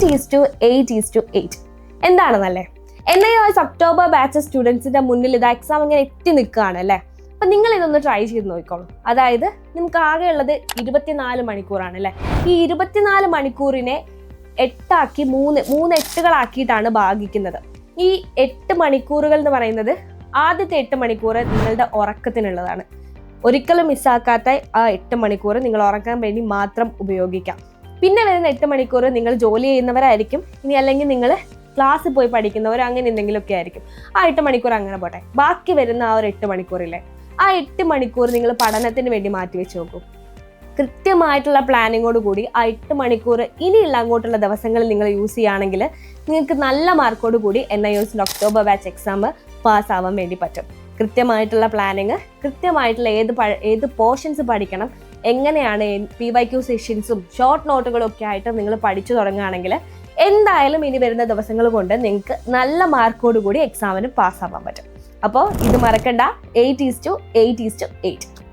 8:8. എന്താണെന്നല്ലേ? NIOS October batch സ്റ്റുഡൻസിന്റെ മുന്നിൽ ഇത് എക്സാം ഇങ്ങനെ എത്തി നിൽക്കുകയാണ് അല്ലേ? അപ്പം നിങ്ങൾ ഇതൊന്ന് ട്രൈ ചെയ്ത് നോക്കിക്കോളൂ. അതായത് നിങ്ങൾക്ക് ആകെ ഉള്ളത് 24 മണിക്കൂറാണ് അല്ലേ? ഈ 24 മണിക്കൂറിനെ 3 എട്ടുകളാക്കിയിട്ടാണ് ഭാഗിക്കുന്നത്. ഈ 8 മണിക്കൂറുകൾ എന്ന് പറയുന്നത് ആദ്യത്തെ 8 മണിക്കൂർ നിങ്ങളുടെ ഉറക്കത്തിനുള്ളതാണ്. ഒരിക്കലും മിസ്സാക്കാത്ത ആ 8 മണിക്കൂർ നിങ്ങൾ ഉറക്കാൻ വേണ്ടി മാത്രം ഉപയോഗിക്കാം. പിന്നെ വരുന്ന 8 മണിക്കൂർ നിങ്ങൾ ജോലി ചെയ്യുന്നവരായിരിക്കും, ഇനി അല്ലെങ്കിൽ നിങ്ങൾ ക്ലാസ്സിൽ പോയി പഠിക്കുന്നവർ, അങ്ങനെ എന്തെങ്കിലുമൊക്കെ ആയിരിക്കും. ആ 8 മണിക്കൂർ അങ്ങനെ പോട്ടെ. ബാക്കി വരുന്ന ആ ഒരു 8 മണിക്കൂറില്ലേ, ആ 8 മണിക്കൂർ നിങ്ങൾ പഠനത്തിന് വേണ്ടി മാറ്റി വെച്ച് നോക്കൂ. കൃത്യമായിട്ടുള്ള പ്ലാനിങ്ങോട് കൂടി ആ 8 മണിക്കൂർ ഇനിയുള്ള അങ്ങോട്ടുള്ള ദിവസങ്ങളിൽ നിങ്ങൾ യൂസ് ചെയ്യുകയാണെങ്കിൽ നിങ്ങൾക്ക് നല്ല മാർക്കോട് കൂടി NIOS ഒക്ടോബർ ബാച്ച് എക്സാം പാസ്സാവാൻ വേണ്ടി പറ്റും. കൃത്യമായിട്ടുള്ള പ്ലാനിങ്, കൃത്യമായിട്ടുള്ള ഏത് പോർഷൻസ് പഠിക്കണം, എങ്ങനെയാണ് PYQ സെഷൻസും ഷോർട്ട് നോട്ടുകളും ഒക്കെ ആയിട്ട് നിങ്ങൾ പഠിച്ചു തുടങ്ങുകയാണെങ്കിൽ എന്തായാലും ഇനി വരുന്ന ദിവസങ്ങൾ കൊണ്ട് നിങ്ങൾക്ക് നല്ല മാർക്കോട് കൂടി എക്സാമിന് പാസ്സാവാൻ പറ്റും. അപ്പോൾ ഇത് മറക്കണ്ട, 8:8.